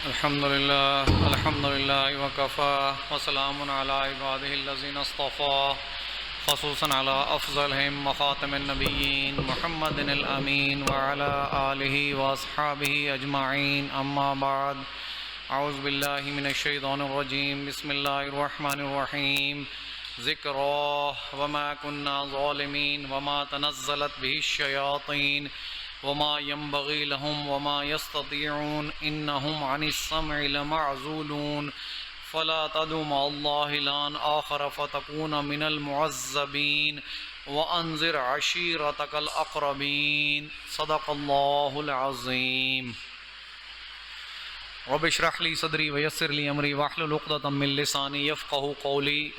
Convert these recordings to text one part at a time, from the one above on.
الحمد لله وكفى وسلام على عباده الذين اصطفى خصوصا على أفضلهم وخاتم النبيين محمد الأمين وعلى آله وأصحابه أجمعين أما بعد أعوذ بالله من الشيطان الرجيم بسم الله الرحمن الرحيم ذكرى وما كنا ظالمين وما تنزلت به الشياطين وما ينبغي لهم وما يستطيعون إنهم عن السمع لمعزولون فلا تدع مع الله إلها آخر فتكون من المعذبين وأنذر عشيرتك الأقربين صدق الله العظيم رب اشرح لي صدري ويسر لي أمري واحلل عقدة من لساني يفقهوا قولي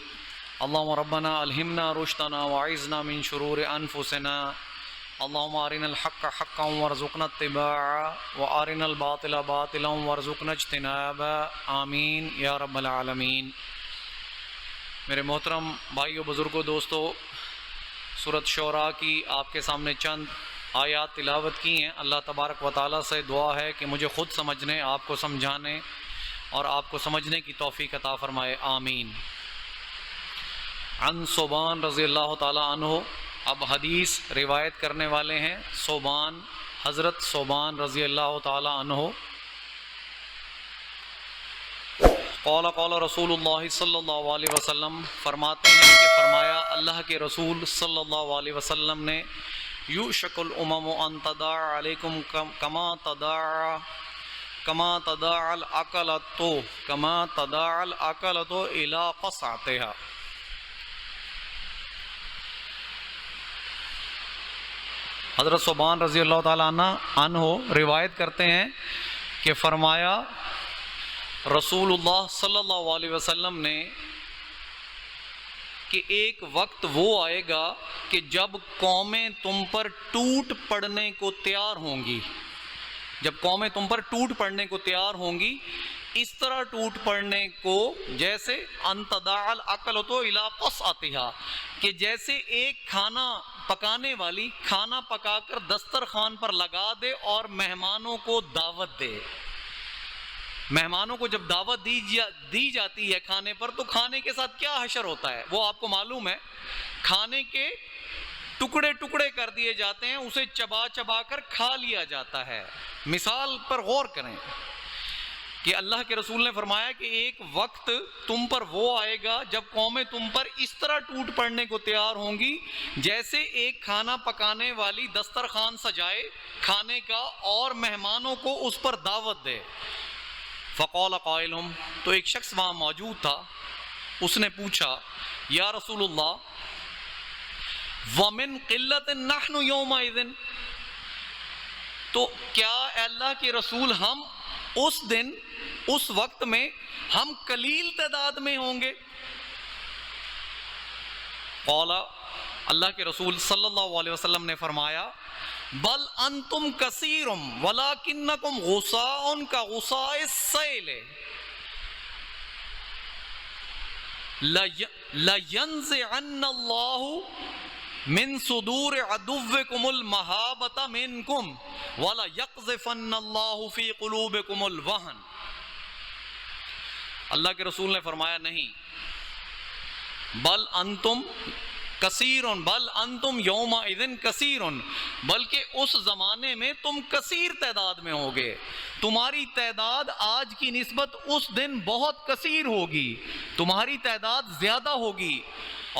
اللهم ربنا ألهمنا رشدنا وأعذنا من شرور أنفسنا اللهم أرنا الحق حقا وارزقنا اتباعه وأرنا الباطل باطلا وارزقنا اجتنابه آمین یا رب العالمین۔ میرے محترم بھائیو، بزرگوں، دوستو، سورۃ شعراء کی آپ کے سامنے چند آیات تلاوت کی ہیں۔ اللہ تبارک و تعالیٰ سے دعا ہے کہ مجھے خود سمجھنے، آپ کو سمجھانے اور آپ کو سمجھنے کی توفیق عطا فرمائے، آمین۔ عن ثوبان رضی اللہ تعالیٰ عنہ، اب حدیث روایت کرنے والے ہیں ثوبان، حضرت ثوبان رضی اللہ تعالی عنہ۔ قال رسول اللہ صلی اللہ علیہ وسلم، فرماتے ہیں کہ فرمایا اللہ کے رسول صلی اللہ علیہ وسلم نے، یوشک الامم ان تداعى علیکم کما تداعى الاکلۃ الی قصعتها۔ حضرت ثوبان رضی اللہ تعالیٰ عنہ روایت کرتے ہیں کہ فرمایا رسول اللہ صلی اللہ علیہ وسلم نے کہ ایک وقت وہ آئے گا کہ جب قومیں تم پر ٹوٹ پڑنے کو تیار ہوں گی، جب قومیں تم پر ٹوٹ پڑنے کو تیار ہوں گی، اس طرح ٹوٹ پڑنے کو جیسے ان تداعى الاکلۃ الی قصعتها، کہ جیسے ایک کھانا پکانے والی کھانا پکا کر دسترخوان پر لگا دے اور مہمانوں کو دعوت دے۔ مہمانوں کو جب دعوت دی جاتی ہے کھانے پر، تو کھانے کے ساتھ کیا حشر ہوتا ہے وہ آپ کو معلوم ہے۔ کھانے کے ٹکڑے ٹکڑے کر دیے جاتے ہیں، اسے چبا چبا کر کھا لیا جاتا ہے۔ مثال پر غور کریں کہ اللہ کے رسول نے فرمایا کہ ایک وقت تم پر وہ آئے گا جب قومیں تم پر اس طرح ٹوٹ پڑنے کو تیار ہوں گی جیسے ایک کھانا پکانے والی دسترخوان سجائے کھانے کا اور مہمانوں کو اس پر دعوت دے۔ فقال قائل، تو ایک شخص وہاں موجود تھا، اس نے پوچھا یا رسول اللہ ومن قلت نحن یومئذ، تو کیا اے اللہ کے رسول ہم اس دن اس وقت میں ہم قلیل تعداد میں ہوں گے؟ قال، اللہ کے رسول صلی اللہ علیہ وسلم نے فرمایا بل انتم کثیر ولکنکم غصاء کغصاء السیل لینزعن اللہ من صدور عدوکم المہابۃ منکم وَلَيَقْذِفَنَّ اللَّهُ فِي قُلُوبِكُمُ الْوَهْنَ۔ اللہ کے رسول نے فرمایا نہیں، بل انتم کثیرن، بل انتم یومئذ کثیرن، بلکہ اس زمانے میں تم کثیر تعداد میں ہوگے، تمہاری تعداد آج کی نسبت اس دن بہت کثیر ہوگی، تمہاری تعداد زیادہ ہوگی۔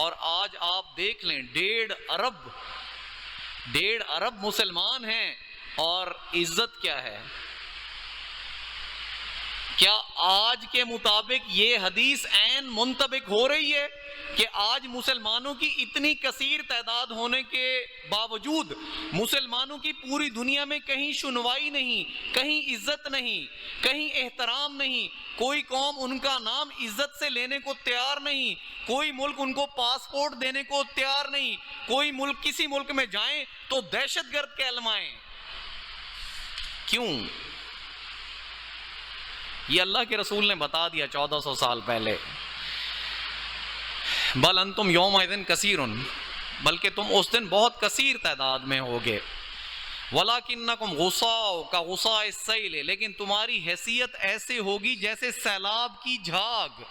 اور آج آپ دیکھ لیں 1.5 ارب مسلمان ہیں، اور عزت کیا ہے؟ کیا آج کے مطابق یہ حدیث عین منطبق ہو رہی ہے کہ آج مسلمانوں کی اتنی کثیر تعداد ہونے کے باوجود مسلمانوں کی پوری دنیا میں کہیں سنوائی نہیں، کہیں عزت نہیں، کہیں احترام نہیں، کوئی قوم ان کا نام عزت سے لینے کو تیار نہیں، کوئی ملک ان کو پاسپورٹ دینے کو تیار نہیں، کوئی ملک کسی ملک میں جائیں تو دہشت گرد کہلوائیں؟ کیوں؟ یہ اللہ کے رسول نے بتا دیا 1400 سال پہلے، بل انتم یومئذ کثیر، بلکہ تم اس دن بہت کثیر تعداد میں ہوگے۔ وَلَكِنَّكُمْ غُصَاءٌ كَغُصَاءِ السَّيْلِ، لیکن تمہاری حیثیت ایسے ہوگی جیسے سیلاب کی جھاگ،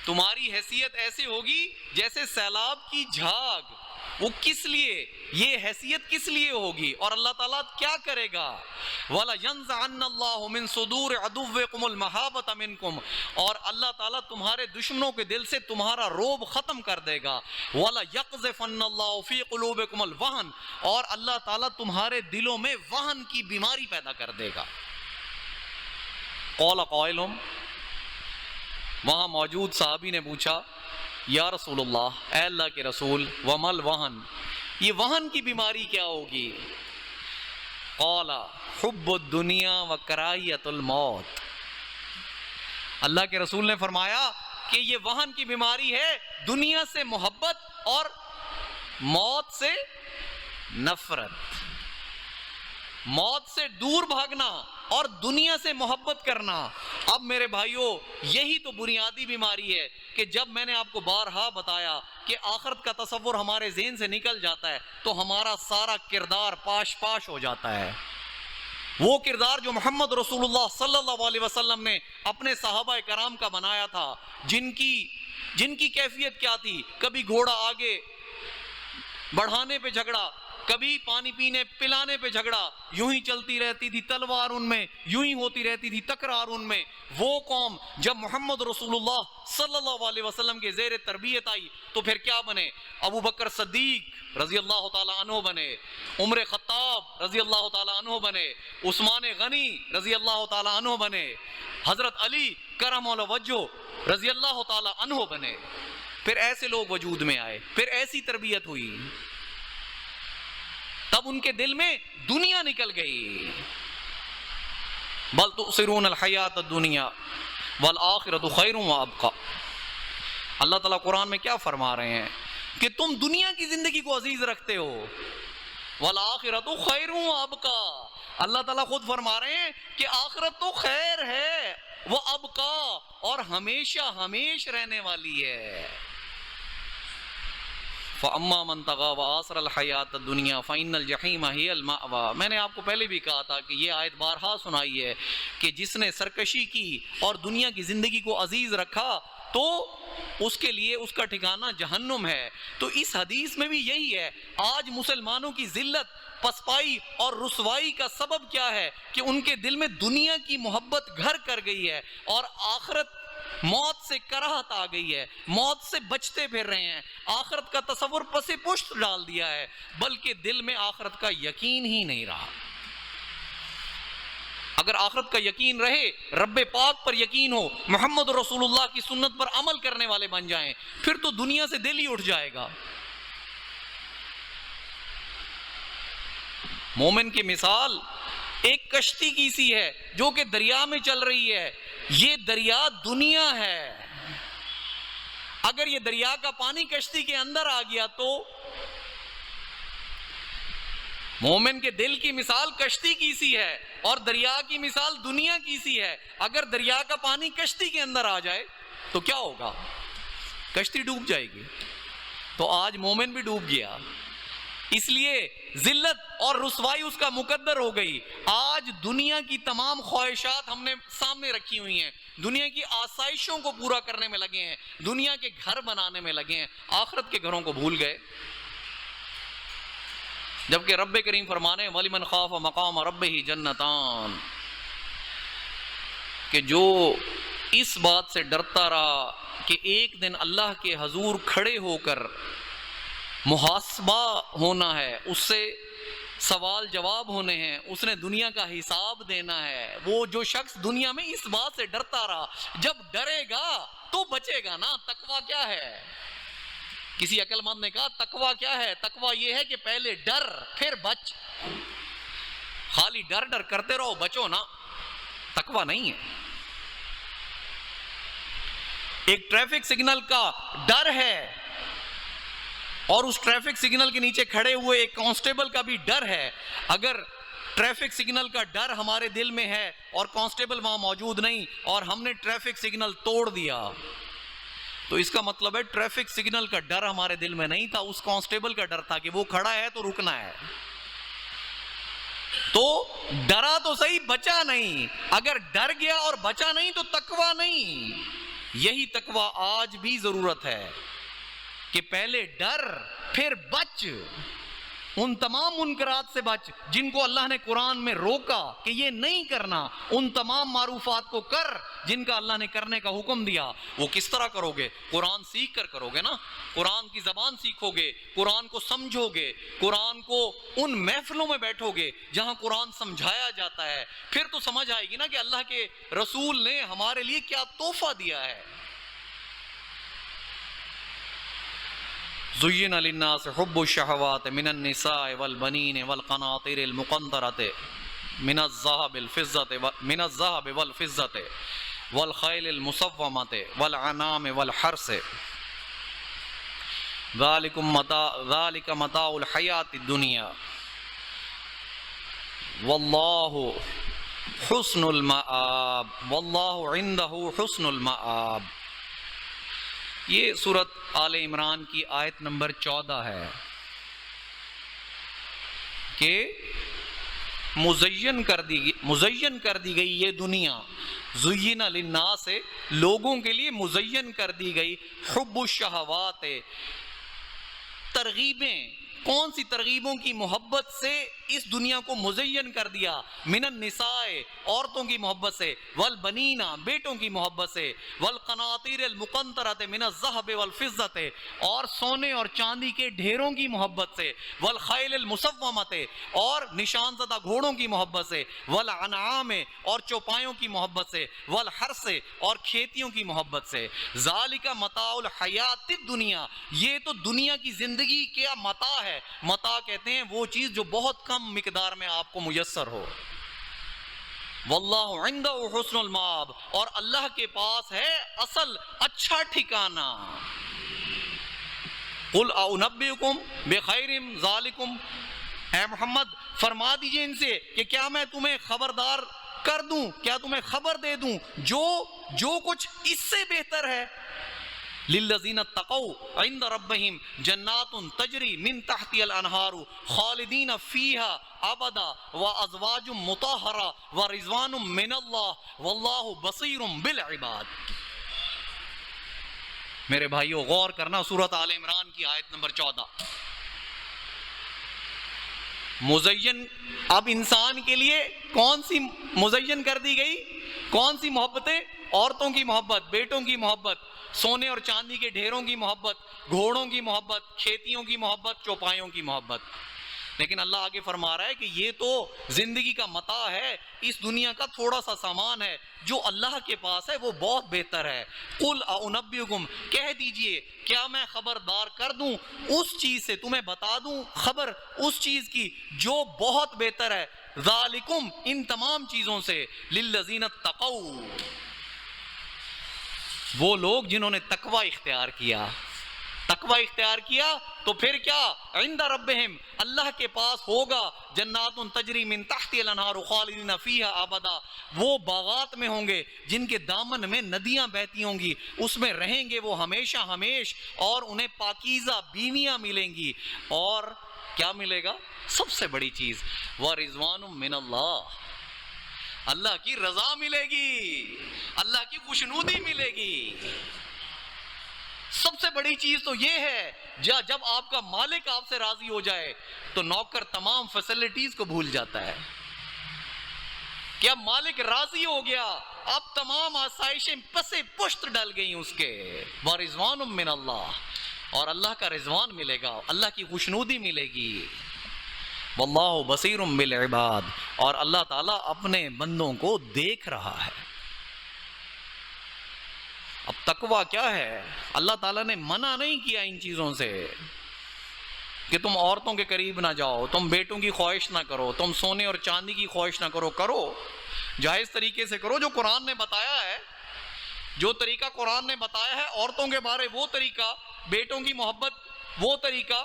تمہاری حیثیت ایسے ہوگی جیسے سیلاب کی جھاگ۔ وہ کس لیے، یہ حیثیت کس لیے ہوگی اور اللہ تعالیٰ کیا کرے گا؟ وَلَيَنزَعَنَّ اللَّهُ مِن صُدُورِ عَدُوِّكُمُ الْمَحَابَةَ مِنكُمْ، اور اللہ تعالیٰ تمہارے دشمنوں کے دل سے تمہارا رعب ختم کر دے گا۔ وَلَيَقْذِفَنَّ اللَّهُ فِي قُلُوبِكُمُ الْوَهْنَ، اور اللہ تعالیٰ تمہارے دلوں میں وہن کی بیماری پیدا کر دے گا۔ قَالَ قَائِلٌ، وہاں موجود صحابی نے پوچھا یا رسول اللہ، اے اللہ کے رسول، ومل وہن، یہ وہن کی بیماری کیا ہوگی؟ قال حب الدنیا وکراہیت الموت، اللہ کے رسول نے فرمایا کہ یہ وہن کی بیماری ہے دنیا سے محبت اور موت سے نفرت، موت سے دور بھاگنا اور دنیا سے محبت کرنا۔ اب میرے بھائیوں، یہی تو بنیادی بیماری ہے کہ جب میں نے آپ کو بارہا بتایا کہ آخرت کا تصور ہمارے ذہن سے نکل جاتا ہے تو ہمارا سارا کردار پاش پاش ہو جاتا ہے۔ وہ کردار جو محمد رسول اللہ صلی اللہ علیہ وسلم نے اپنے صحابہ کرام کا بنایا تھا، جن کی کیفیت کیا تھی؟ کبھی گھوڑا آگے بڑھانے پہ جھگڑا، کبھی پانی پینے پلانے پہ جھگڑا، یوں ہی چلتی رہتی تھی تلوار ان میں، یوں ہی ہوتی رہتی تھی تکرار ان میں۔ وہ قوم جب محمد رسول اللہ صلی اللہ علیہ وسلم کے زیر تربیت آئی تو پھر کیا بنے؟ ابو بکر صدیق رضی اللہ تعالی عنہ بنے، عمر خطاب رضی اللہ تعالی عنہ بنے، عثمان غنی رضی اللہ تعالی عنہ بنے، حضرت علی کرم اللہ وجہ رضی اللہ تعالی عنہ بنے۔ پھر ایسے لوگ وجود میں آئے، پھر ایسی تربیت ہوئی، تب ان کے دل میں دنیا نکل گئی۔ بل تؤثرون الحیات الدنیا والآخرۃ خیر وابقی، اللہ تعالیٰ قرآن میں کیا فرما رہے ہیں کہ تم دنیا کی زندگی کو عزیز رکھتے ہو، والآخرۃ خیر وابقی، اللہ تعالیٰ خود فرما رہے ہیں کہ آخرت تو خیر ہے، وہ ابقا، اور ہمیشہ ہمیش رہنے والی ہے۔ فَأَمَّا مَن طَغَىٰ وَآثَرَ الْحَيَاةَ الدُّنْيَا فَإِنَّ الْجَحِيمَ هِيَ الْمَأْوَىٰ، میں نے آپ کو پہلے بھی کہا تھا کہ یہ آیت بارہا سنائی ہے کہ جس نے سرکشی کی اور دنیا کی زندگی کو عزیز رکھا تو اس کے لیے اس کا ٹھکانہ جہنم ہے۔ تو اس حدیث میں بھی یہی ہے۔ آج مسلمانوں کی ذلت، پسپائی اور رسوائی کا سبب کیا ہے کہ ان کے دل میں دنیا کی محبت گھر کر گئی ہے اور آخرت، موت سے کراہت آ گئی ہے، موت سے بچتے پھر رہے ہیں، آخرت کا تصور پس پشت ڈال دیا ہے، بلکہ دل میں آخرت کا یقین ہی نہیں رہا۔ اگر آخرت کا یقین رہے، رب پاک پر یقین ہو، محمد رسول اللہ کی سنت پر عمل کرنے والے بن جائیں، پھر تو دنیا سے دل ہی اٹھ جائے گا۔ مومن کی مثال ایک کشتی کی سی ہے جو کہ دریا میں چل رہی ہے، یہ دریا دنیا ہے۔ اگر یہ دریا کا پانی کشتی کے اندر آ گیا تو مومن کے دل کی مثال کشتی کی سی ہے اور دریا کی مثال دنیا کی سی ہے۔ اگر دریا کا پانی کشتی کے اندر آ جائے تو کیا ہوگا؟ کشتی ڈوب جائے گی۔ تو آج مومن بھی ڈوب گیا، اس لیے ذلت اور رسوائی اس کا مقدر ہو گئی۔ آج دنیا کی تمام خواہشات ہم نے سامنے رکھی ہوئی ہیں، دنیا کی آسائشوں کو پورا کرنے میں لگے ہیں، دنیا کے گھر بنانے میں لگے ہیں، آخرت کے گھروں کو بھول گئے۔ جبکہ رب کریم فرمانے ہیں وَلِمَنْ خَافَ مَقَامَ رَبِّهِ جَنَّتَانِ، کہ جو اس بات سے ڈرتا رہا کہ ایک دن اللہ کے حضور کھڑے ہو کر محاسبہ ہونا ہے، اس سے سوال جواب ہونے ہیں، اس نے دنیا کا حساب دینا ہے، وہ جو شخص دنیا میں اس بات سے ڈرتا رہا، جب ڈرے گا تو بچے گا نا۔ تقویٰ کیا ہے؟ کسی عقل مند نے کہا تقویٰ کیا ہے؟ تقویٰ یہ ہے کہ پہلے ڈر پھر بچ، خالی ڈر ڈر کرتے رہو بچو نا، تقویٰ نہیں ہے۔ ایک ٹریفک سگنل کا ڈر ہے اور اس ٹریفک سگنل کے نیچے کھڑے ہوئے ایک کانسٹیبل کا بھی ڈر ہے۔ اگر ٹریفک سگنل کا ڈر ہمارے دل میں ہے اور کانسٹیبل وہاں موجود نہیں اور ہم نے ٹریفک سگنل توڑ دیا تو اس کا مطلب ہے ٹریفک سگنل کا ڈر ہمارے دل میں نہیں تھا، اس کانسٹیبل کا ڈر تھا کہ وہ کھڑا ہے تو رکنا ہے۔ تو ڈرا تو صحیح، بچا نہیں. اگر ڈر گیا اور بچا نہیں تو تقویٰ نہیں. یہی تقویٰ آج بھی ضرورت ہے کہ پہلے ڈر پھر بچ. ان تمام منکرات سے بچ جن کو اللہ نے قرآن میں روکا کہ یہ نہیں کرنا. ان تمام معروفات کو کر جن کا اللہ نے کرنے کا حکم دیا. وہ کس طرح کرو گے؟ قرآن سیکھ کر کرو گے نا. قرآن کی زبان سیکھو گے، قرآن کو سمجھو گے، قرآن کو ان محفلوں میں بیٹھو گے جہاں قرآن سمجھایا جاتا ہے. پھر تو سمجھ آئے گی نا کہ اللہ کے رسول نے ہمارے لیے کیا تحفہ دیا ہے. زین للناس حب الشہوات من النساء والبنین والقناطیر المقنطرۃ من الذهب والفضة والخیل المسومۃ والانعام والحرث ذلک متاع الحیاۃ الدنیا واللہ حسن المآب واللہ عندہ حسن المآب. یہ سورۃ آل عمران کی آیت نمبر 14 ہے کہ مزین کر دی گئی یہ دنیا. زین للناس، لوگوں کے لیے مزین کر دی گئی. حب الشہوات، ترغیبیں. کون سی ترغیبوں کی محبت سے اس دنیا کو مزین کر دیا؟ من النساء، عورتوں کی محبت سے، والبنین، بیٹوں کی محبت سے، والقناطیر المقنطرۃ من الذهب والفضة، اور سونے اور چاندی کے ڈھیروں کی محبت سے، والخیل المسومۃ، اور نشان زدہ گھوڑوں کی محبت سے، والانعام، اور چوپایوں کی محبت سے، والحرث، اور کھیتیوں کی محبت سے. ذالک متاع الحیات الدنیا، یہ تو دنیا کی زندگی کا متاع ہے. متاع کہتے ہیں وہ چیز جو بہت کم مقدار میں آپ کو میسر ہو. واللہ عندہ حسن المآب، اور اللہ کے پاس ہے اصل اچھا ٹھکانہ. قل اعنبئکم بخیر ذالکم، اے محمد فرما دیجئے ان سے کہ کیا میں تمہیں خبردار کر دوں، کیا تمہیں خبر دے دوں جو کچھ اس سے بہتر ہے. للذین اتقوا عند ربہم جنات تجری من تحتها الانہار خالدین فیہا ابدا وازواج مطہرہ ورضوان من اللہ واللہ بصیر بالعباد. میرے بھائیو غور کرنا، سورۃ آل عمران کی آیت نمبر 14. مزین، اب انسان کے لیے کون سی مزین کر دی گئی؟ کون سی محبتیں؟ عورتوں کی محبت، بیٹوں کی محبت، سونے اور چاندی کے ڈھیروں کی محبت، گھوڑوں کی محبت، کھیتیوں کی محبت، چوپایوں کی محبت. لیکن اللہ آگے فرما رہا ہے کہ یہ تو زندگی کا متاع ہے، اس دنیا کا تھوڑا سا سامان ہے. جو اللہ کے پاس ہے وہ بہت بہتر ہے. قل اعنبئکم، کہہ دیجئے کیا میں خبردار کر دوں اس چیز سے، تمہیں بتا دوں خبر اس چیز کی جو بہت بہتر ہے. ذالکم، ان تمام چیزوں سے، للذین اتقوا، وہ لوگ جنہوں نے تقوی اختیار کیا. تقوی اختیار کیا تو پھر کیا؟ عند ربہم، اللہ کے پاس ہوگا جنات تجری من تحت الانہار خالدین فیہا ابدا، وہ باغات میں ہوں گے جن کے دامن میں ندیاں بہتی ہوں گی، اس میں رہیں گے وہ ہمیشہ ہمیش، اور انہیں پاکیزہ بیویاں ملیں گی. اور کیا ملے گا؟ سب سے بڑی چیز، ورضوان من اللہ، اللہ کی رضا ملے گی، اللہ کی خوشنودی ملے گی. سب سے بڑی چیز تو یہ ہے جب آپ کا مالک آپ سے راضی ہو جائے تو نوکر تمام فیسلٹیز کو بھول جاتا ہے. کیا مالک راضی ہو گیا، اب تمام آسائشیں پسے پشت ڈل گئی اس کے. ورضوان من اللہ، اور اللہ کا رضوان ملے گا، اللہ کی خوشنودی ملے گی. واللہ بصیر بالعباد، اور اللہ تعالیٰ اپنے بندوں کو دیکھ رہا ہے. اب تقویٰ کیا ہے؟ اللہ تعالیٰ نے منع نہیں کیا ان چیزوں سے کہ تم عورتوں کے قریب نہ جاؤ، تم بیٹوں کی خواہش نہ کرو، تم سونے اور چاندی کی خواہش نہ کرو. کرو جائز طریقے سے کرو جو قرآن نے بتایا ہے، جو طریقہ قرآن نے بتایا ہے. عورتوں کے بارے وہ طریقہ، بیٹوں کی محبت وہ طریقہ.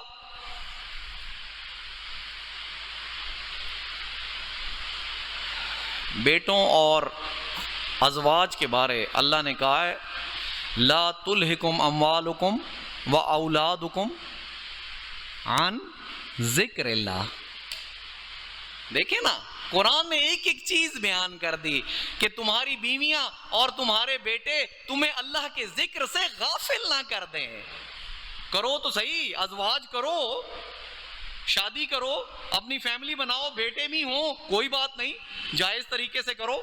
بیٹوں اور ازواج کے بارے اللہ نے کہا ہے لا تلہکم اموالکم و اولادکم عن ذکر اللہ. دیکھیں نا قرآن نے ایک ایک چیز بیان کر دی کہ تمہاری بیویاں اور تمہارے بیٹے تمہیں اللہ کے ذکر سے غافل نہ کر دیں. کرو تو صحیح، ازواج کرو، شادی کرو، اپنی فیملی بناؤ، بیٹے بھی ہوں کوئی بات نہیں، جائز طریقے سے کرو.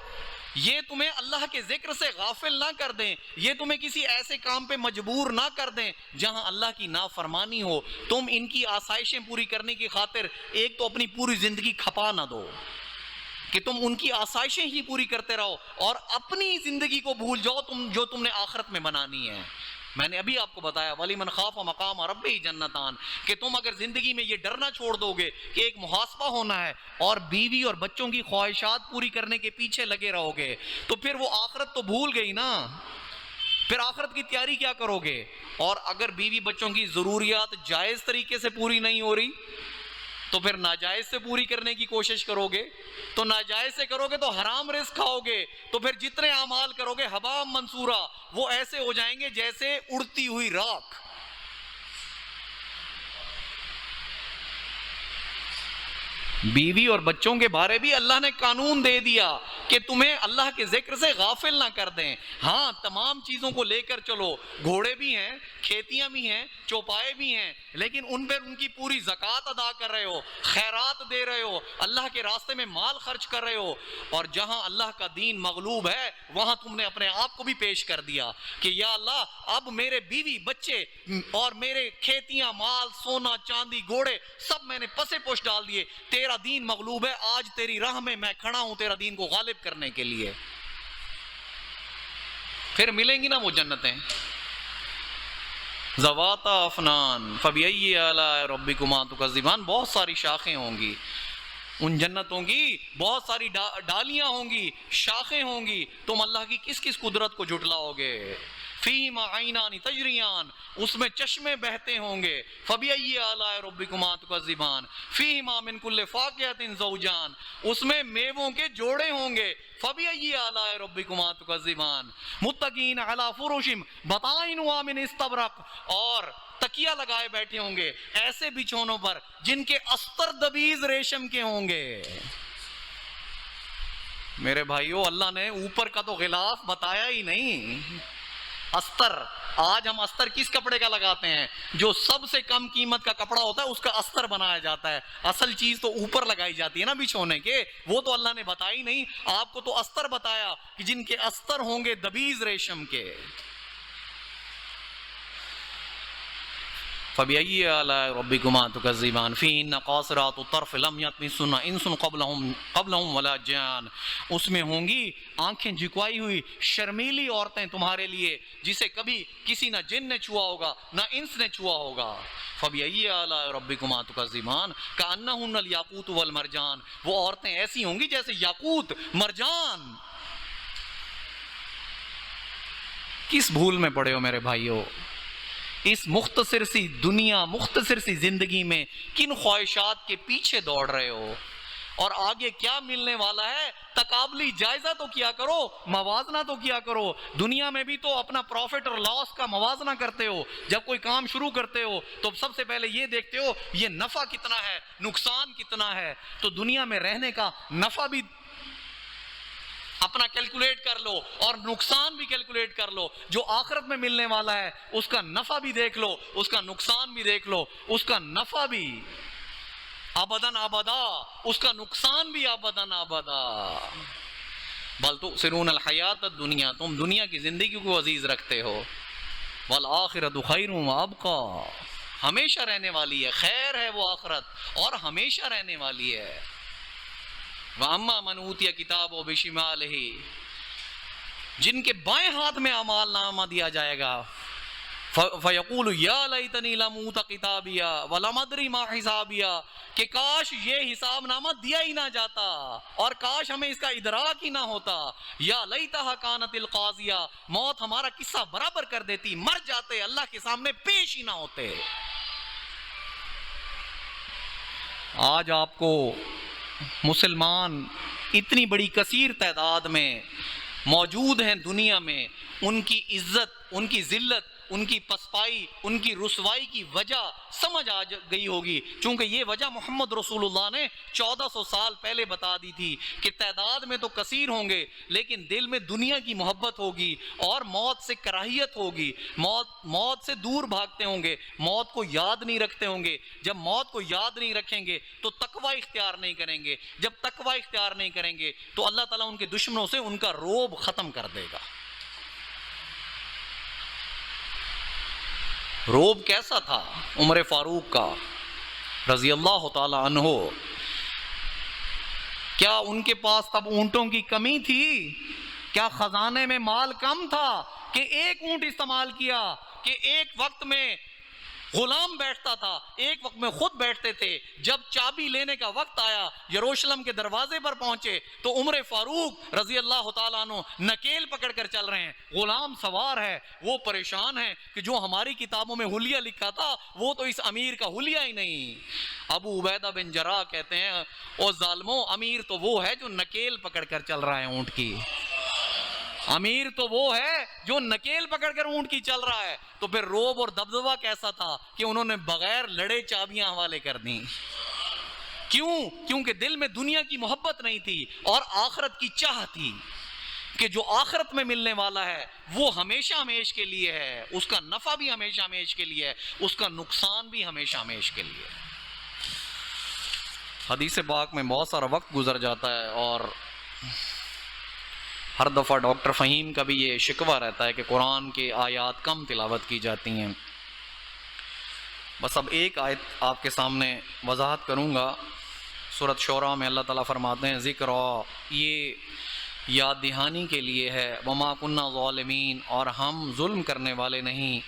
یہ تمہیں اللہ کے ذکر سے غافل نہ کر دیں، یہ تمہیں کسی ایسے کام پہ مجبور نہ کر دیں جہاں اللہ کی نافرمانی ہو. تم ان کی آسائشیں پوری کرنے کی خاطر ایک تو اپنی پوری زندگی کھپا نہ دو کہ تم ان کی آسائشیں ہی پوری کرتے رہو اور اپنی زندگی کو بھول جاؤ جو تم نے آخرت میں بنانی ہے. میں نے ابھی آپ کو بتایا وَلِمَنْ خَافَ مَقَامَ رَبِّهِ جَنَّتَانِ کہ تم اگر زندگی میں یہ ڈرنا چھوڑ دو گے کہ ایک محاسبہ ہونا ہے اور بیوی اور بچوں کی خواہشات پوری کرنے کے پیچھے لگے رہو گے تو پھر وہ آخرت تو بھول گئی نا، پھر آخرت کی تیاری کیا کرو گے؟ اور اگر بیوی بچوں کی ضروریات جائز طریقے سے پوری نہیں ہو رہی تو پھر ناجائز سے پوری کرنے کی کوشش کرو گے، تو ناجائز سے کرو گے تو حرام رزق کھاؤ گے، تو پھر جتنے اعمال کرو گے ہباء منصورا، وہ ایسے ہو جائیں گے جیسے اڑتی ہوئی راکھ. بیوی اور بچوں کے بارے بھی اللہ نے قانون دے دیا کہ تمہیں اللہ کے ذکر سے غافل نہ کر دیں. ہاں تمام چیزوں کو لے کر چلو، گھوڑے بھی ہیں، کھیتیاں بھی ہیں، چوپائے بھی ہیں، لیکن ان پر ان کی پوری زکوٰۃ ادا کر رہے ہو، خیرات دے رہے ہو، اللہ کے راستے میں مال خرچ کر رہے ہو. اور جہاں اللہ کا دین مغلوب ہے وہاں تم نے اپنے آپ کو بھی پیش کر دیا کہ یا اللہ اب میرے بیوی بچے اور میرے کھیتیاں، مال، سونا چاندی، گھوڑے سب میں نے پسے پوش ڈال دیے، تیرا دین مغلوب ہے، آج تیری راہ میں میں کھڑا ہوں تیرا دین کو غالب کرنے کے لیے. پھر ملیں گی نا وہ جنتیں ذواتا افنان فبأي آلاء ربكما تكذبان، بہت ساری شاخیں ہوں گی ان جنتوں کی، بہت ساری ڈالیاں ہوں گی، شاخیں ہوں گی. تم اللہ کی کس کس قدرت کو جھٹلاؤ گے؟ فیہما عینان تجریان، اس میں چشمے بہتے ہوں گے. فبأي آلاء ربكما تكذبان فیہما من کل فاکہۃ زوجان، اس میں میووں کے جوڑے ہوں گے. فبأي آلاء ربكما تكذبان متکئین علی فرش بطائنها من استبرق، اور تکیہ لگائے بیٹھے ہوں گے ایسے بچھونوں پر جن کے استر دبیز ریشم کے ہوں گے. میرے بھائیو اللہ نے اوپر کا تو غلاف بتایا ہی نہیں. استر، آج ہم استر کس کپڑے کا لگاتے ہیں؟ جو سب سے کم قیمت کا کپڑا ہوتا ہے اس کا استر بنایا جاتا ہے. اصل چیز تو اوپر لگائی جاتی ہے نا بچھونے کے، وہ تو اللہ نے بتائی نہیں. آپ کو تو استر بتایا کہ جن کے استر ہوں گے دبیز ریشم کے. فبأي آلاء ربكما تكذبان فيهن قاصرات الطرف لم يطمثهن انس قبلهم ولا جان، اس میں ہوں گی آنکھیں جھکوائی ہوئی شرمیلی عورتیں تمہارے لیے جسے کبھی کسی نہ جن نے چھوا ہوگا نہ انس نے چھوا ہوگا. فبأي آلاء ربكما تكذبان كأنهن الياقوت والمرجان، وہ عورتیں ایسی ہوں گی جیسے یاقوت مرجان. کس بھول میں پڑے ہو میرے بھائیو؟ اس مختصر سی دنیا، مختصر سی زندگی میں کن خواہشات کے پیچھے دوڑ رہے ہو؟ اور آگے کیا ملنے والا ہے؟ تقابلی جائزہ تو کیا کرو، موازنہ تو کیا کرو. دنیا میں بھی تو اپنا پروفٹ اور لاس کا موازنہ کرتے ہو. جب کوئی کام شروع کرتے ہو تو سب سے پہلے یہ دیکھتے ہو یہ نفع کتنا ہے، نقصان کتنا ہے. تو دنیا میں رہنے کا نفع بھی اپنا کیلکولیٹ کر لو اور نقصان بھی کیلکولیٹ کر لو. جو آخرت میں ملنے والا ہے اس کا نفع بھی دیکھ لو، اس کا نقصان بھی دیکھ لو. اس کا نفع بھی ابداً ابدا، اس کا نقصان بھی ابداً ابدا. بل تؤثرون الحیات الدنیا، تم دنیا کی زندگی کو عزیز رکھتے ہو. والآخرۃ خیر وابقی، ہمیشہ رہنے والی ہے، خیر ہے وہ آخرت اور ہمیشہ رہنے والی ہے. وَأَمَّا مَنْ أُوتِيَ كِتَابَهُ بِشِمَالِهِ، جن کے بائیں ہاتھ میں اعمال نامہ دیا جائے گا، فَيَقُولُ يَا لَيْتَنِي لَمْ أُوتَ كِتَابِيَهْ وَلَمْ أَدْرِ مَا حِسَابِيَهْ، کہ کاش یہ حساب نامہ دیا ہی نہ جاتا اور کاش ہمیں اس کا ادراک ہی نہ ہوتا. یا لیتہا کانت القاضیہ، موت ہمارا قصہ برابر کر دیتی، مر جاتے، اللہ کے سامنے پیش ہی نہ ہوتے. آج آپ کو مسلمان اتنی بڑی کثیر تعداد میں موجود ہیں دنیا میں، ان کی عزت، ان کی ذلت ان کی پسپائی، ان کی رسوائی کی وجہ سمجھ آ گئی ہوگی، چونکہ یہ وجہ محمد رسول اللہ نے 1400 سال پہلے بتا دی تھی کہ تعداد میں تو کثیر ہوں گے لیکن دل میں دنیا کی محبت ہوگی اور موت سے کراہیت ہوگی، موت سے دور بھاگتے ہوں گے، موت کو یاد نہیں رکھتے ہوں گے۔ جب موت کو یاد نہیں رکھیں گے تو تقوی اختیار نہیں کریں گے، جب تقوی اختیار نہیں کریں گے تو اللہ تعالیٰ ان کے دشمنوں سے ان کا روب ختم کر دے گا۔ روب کیسا تھا عمر فاروق کا رضی اللہ تعالی عنہ؟ کیا ان کے پاس تب اونٹوں کی کمی تھی؟ کیا خزانے میں مال کم تھا کہ ایک اونٹ استعمال کیا کہ ایک وقت میں غلام بیٹھتا تھا، ایک وقت میں خود بیٹھتے تھے؟ جب چابی لینے کا وقت آیا، یروشلم کے دروازے پر پہنچے تو عمر فاروق رضی اللہ تعالیٰ عنہ نکیل پکڑ کر چل رہے ہیں، غلام سوار ہے، وہ پریشان ہے کہ جو ہماری کتابوں میں حلیہ لکھا تھا وہ تو اس امیر کا حلیہ ہی نہیں۔ ابو عبیدہ بن جراح کہتے ہیں او ظالموں، امیر تو وہ ہے جو نکیل پکڑ کر چل رہا ہے اونٹ کی، امیر تو وہ ہے جو نکیل پکڑ کر اونٹ کی چل رہا ہے۔ تو پھر روب اور دبدبہ کیسا تھا کہ انہوں نے بغیر لڑے چابیاں حوالے کر دیں۔ کیوں؟ کیونکہ دل میں دنیا کی محبت نہیں تھی اور آخرت کی چاہ تھی کہ جو آخرت میں ملنے والا ہے وہ ہمیشہ ہمیش کے لیے ہے، اس کا نفع بھی ہمیشہ ہمیش کے لیے ہے، اس کا نقصان بھی ہمیشہ ہمیش کے لیے ہے۔ حدیث پاک میں بہت سارا وقت گزر جاتا ہے اور ہر دفعہ ڈاکٹر فہیم کا بھی یہ شکوہ رہتا ہے کہ قرآن کی آیات کم تلاوت کی جاتی ہیں۔ بس اب ایک آیت آپ کے سامنے وضاحت کروں گا۔ سورۃ شعراء میں اللہ تعالیٰ فرماتے ہیں ذکر، یہ یاد دہانی کے لیے ہے، وما کننا ظالمین، اور ہم ظلم کرنے والے نہیں۔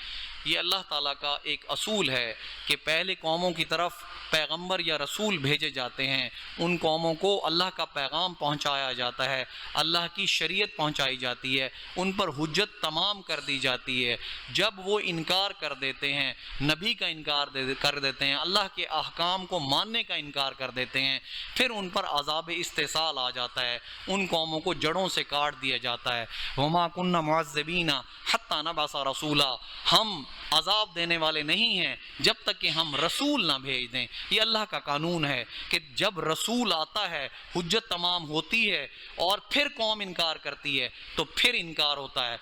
یہ اللہ تعالیٰ کا ایک اصول ہے کہ پہلے قوموں کی طرف پیغمبر یا رسول بھیجے جاتے ہیں، ان قوموں کو اللہ کا پیغام پہنچایا جاتا ہے، اللہ کی شریعت پہنچائی جاتی ہے، ان پر حجت تمام کر دی جاتی ہے۔ جب وہ انکار کر دیتے ہیں، نبی کا انکار کر دیتے ہیں، اللہ کے احکام کو ماننے کا انکار کر دیتے ہیں، پھر ان پر عذاب استحصال آ جاتا ہے، ان قوموں کو جڑوں سے کاٹ دیا جاتا ہے۔ وما كنا معذبین حتی نبعث رسولا، ہم عذاب دینے والے نہیں ہیں جب تک کہ ہم رسول نہ بھیج دیں۔ یہ اللہ کا قانون ہے کہ جب رسول آتا ہے، حجت تمام ہوتی ہے اور پھر قوم انکار کرتی ہے تو پھر انکار ہوتا ہے۔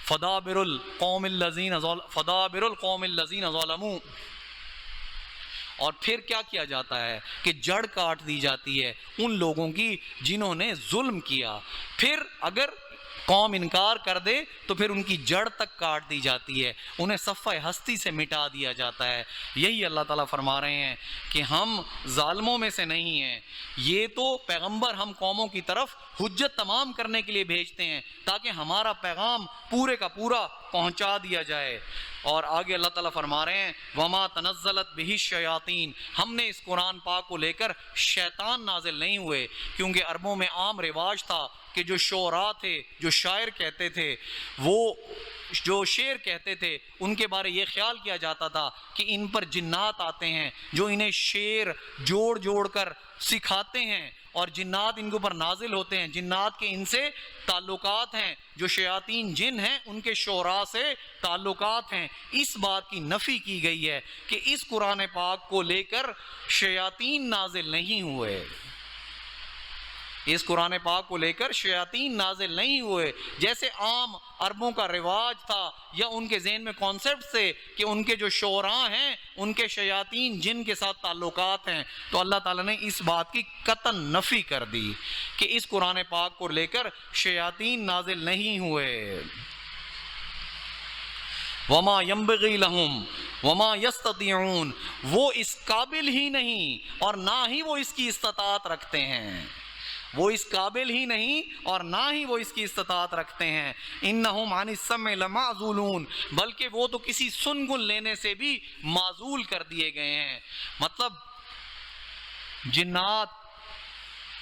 فدابر القوم الذین ظلموا، اور پھر کیا کیا جاتا ہے کہ جڑ کاٹ دی جاتی ہے ان لوگوں کی جنہوں نے ظلم کیا۔ پھر اگر قوم انکار کر دے تو پھر ان کی جڑ تک کاٹ دی جاتی ہے، انہیں صفحہ ہستی سے مٹا دیا جاتا ہے۔ یہی اللہ تعالیٰ فرما رہے ہیں کہ ہم ظالموں میں سے نہیں ہیں، یہ تو پیغمبر ہم قوموں کی طرف حجت تمام کرنے کے لیے بھیجتے ہیں تاکہ ہمارا پیغام پورے کا پورا پہنچا دیا جائے۔ اور آگے اللہ تعالیٰ فرما رہے ہیں وما تنزلت بہ الشیاطین، ہم نے اس قرآن پاک کو لے کر شیطان نازل نہیں ہوئے، کیونکہ عربوں میں عام رواج تھا کہ جو شعراء تھے، جو شاعر کہتے تھے، وہ جو شعر کہتے تھے، ان کے بارے یہ خیال کیا جاتا تھا کہ ان پر جنات آتے ہیں جو انہیں شعر جوڑ جوڑ کر سکھاتے ہیں اور جنات ان کے اوپر نازل ہوتے ہیں، جنات کے ان سے تعلقات ہیں، جو شیاطین جن ہیں ان کے شعراء سے تعلقات ہیں۔ اس بات کی نفی کی گئی ہے کہ اس قرآن پاک کو لے کر شیاطین نازل نہیں ہوئے، اس قرآن پاک کو لے کر شیاطین نازل نہیں ہوئے، جیسے عام عربوں کا رواج تھا یا ان کے ذہن میں کانسیپٹ سے کہ ان کے جو شعراء ہیں ان کے شیاطین جن کے ساتھ تعلقات ہیں۔ تو اللہ تعالیٰ نے اس بات کی قطعاً نفی کر دی کہ اس قرآن پاک کو لے کر شیاطین نازل نہیں ہوئے۔ وما ينبغي لهم وما يستطيعون، وہ اس قابل ہی نہیں اور نہ ہی وہ اس کی استطاعت رکھتے ہیں، وہ اس قابل ہی نہیں اور نہ ہی وہ اس کی استطاعت رکھتے ہیں۔ انہم عن السمع لمعزولون، بلکہ وہ تو کسی سنگن لینے سے بھی معزول کر دیے گئے ہیں۔ مطلب جنات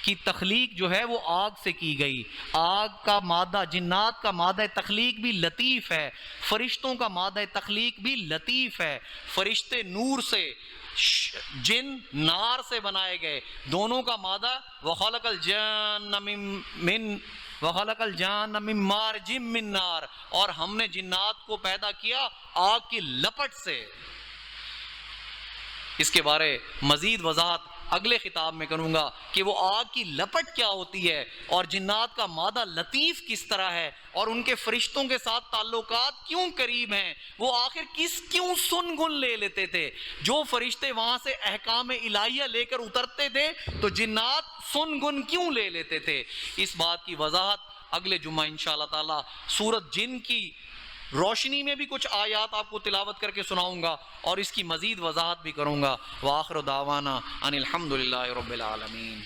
کی تخلیق جو ہے وہ آگ سے کی گئی، آگ کا مادہ، جنات کا مادہ تخلیق بھی لطیف ہے، فرشتوں کا مادہ تخلیق بھی لطیف ہے۔ فرشتے نور سے، جن نار سے بنائے گئے، دونوں کا مادہ وَخَلَقَ الْجَنَّ مِن وَخَلَقَ الْجَانَّ مِن مَارِجٍ مِّن نَار، اور ہم نے جنات کو پیدا کیا آگ کی لپٹ سے۔ اس کے بارے مزید وضاحت اگلے خطاب میں کروں گا کہ وہ آگ کی لپٹ کیا ہوتی ہے، اور جنات کا مادہ لطیف کس طرح ہے، اور ان کے فرشتوں کے ساتھ تعلقات کیوں قریب ہیں، وہ آخر کیوں سن گن لے لیتے تھے۔ جو فرشتے وہاں سے احکام الہیہ لے کر اترتے تھے تو جنات سن گن کیوں لے لیتے تھے۔ اس بات کی وضاحت اگلے جمعہ انشاءاللہ تعالی سورۃ جن کی روشنی میں بھی کچھ آیات آپ کو تلاوت کر کے سناؤں گا، اور اس کی مزید وضاحت بھی کروں گا۔ وآخر دعوانا ان الحمدللہ رب العالمین۔